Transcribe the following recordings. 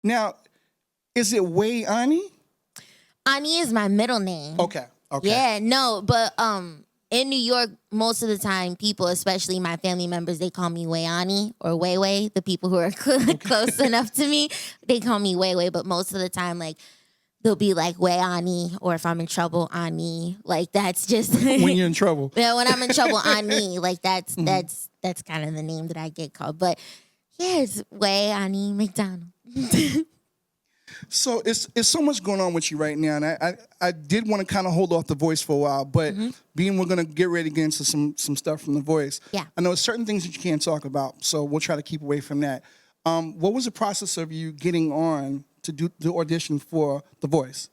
Now, is it Way Ani? Ani is my middle name. Okay. Yeah, no, but in New York, most of the time, people, especially my family members, they call me Wayani or Way Way. The people who are close enough to me, they call me Way Way. But most of the time, like, they'll be like Wayani, or if I'm in trouble, Ani. Like, that's just When you're in trouble. Yeah, when I'm in trouble, Ani. Like, that's kind of the name that I get called. But yeah, it's Wayani McDonald. So it's so much going on with you right now, and I did want to kind of hold off The Voice for a while, but being we're going to get ready to get into some stuff from The Voice. Yeah. I know certain things that you can't talk about, so we'll try to keep away from that. What was the process of you getting on to do the audition for The Voice?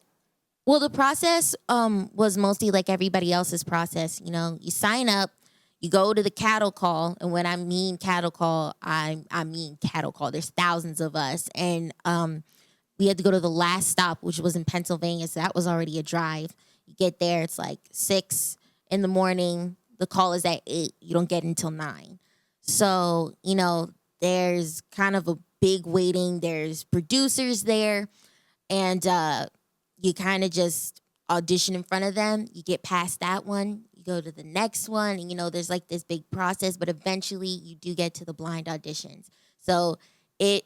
Well, the process was mostly like everybody else's process. You know, you sign up, you go to the cattle call, and when I mean cattle call, I mean cattle call. There's thousands of us, and we had to go to the last stop, which was in Pennsylvania, so that was already a drive. You get there, it's like 6 in the morning. The call is at 8. You don't get until 9. So, you know, there's kind of a big waiting. There's producers there, and you kind of just audition in front of them. You get past that one. You go to the next one, and, you know, there's like this big process, but eventually you do get to the blind auditions. So it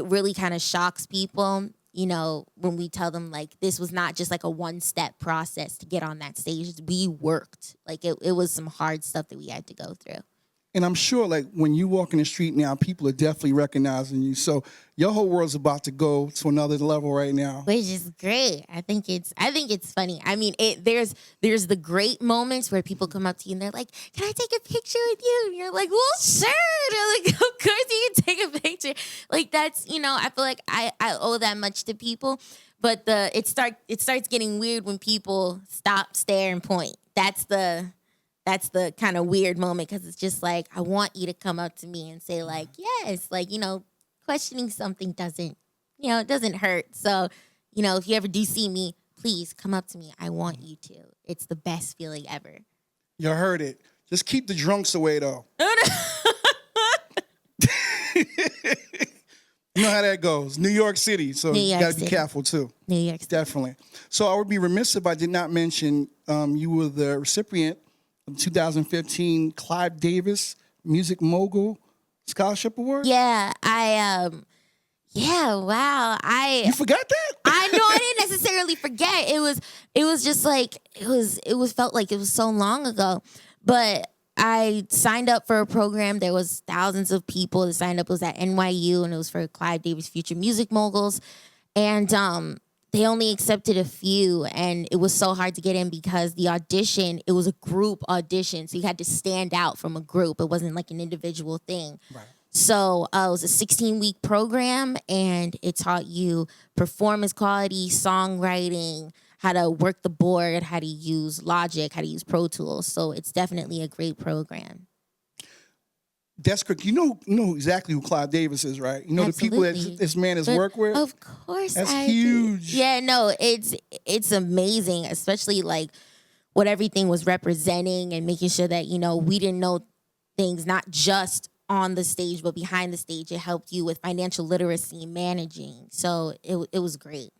really kind of shocks people, you know, when we tell them, like, this was not just like a one-step process to get on that stage. We worked. Like, it was some hard stuff that we had to go through. And I'm sure, like, when you walk in the street now, people are definitely recognizing you. So your whole world's about to go to another level right now. Which is great. I think it's funny. I mean, there's the great moments where people come up to you and they're like, "Can I take a picture with you?" And you're like, "Well, sure." And they're like, "Of course you can take a picture." Like, that's, you know, I feel like I owe that much to people. But it starts getting weird when people stop, stare, and point. That's the kind of weird moment, because it's just like, I want you to come up to me and say, like, yes, like, you know, questioning something doesn't hurt. So, you know, if you ever do see me, please come up to me. I want you to. It's the best feeling ever. You heard it. Just keep the drunks away, though. You know how that goes. New York City, so you got to be careful, too. New York City. Definitely. So I would be remiss if I did not mention you were the recipient of the 2015 Clive Davis Music Mogul Scholarship Award. Yeah, wow. You forgot that? I know, I didn't necessarily forget. It was just like, it felt like it was so long ago. But I signed up for a program. There was thousands of people that signed up. It was at NYU, and it was for Clive Davis Future Music Moguls. And they only accepted a few, and it was so hard to get in because the audition, it was a group audition. So you had to stand out from a group. It wasn't like an individual thing. Right. So it was a 16-week program, and it taught you performance quality, songwriting, how to work the board, how to use Logic, how to use Pro Tools. So it's definitely a great program. That's correct. You know exactly who Clive Davis is, right? You know Absolutely. The people that this man has worked with? Of course That's I huge. do. Yeah, no, it's amazing, especially like what everything was representing and making sure that, you know, we didn't know things not just on the stage but behind the stage. It helped you with financial literacy, managing. So it was great.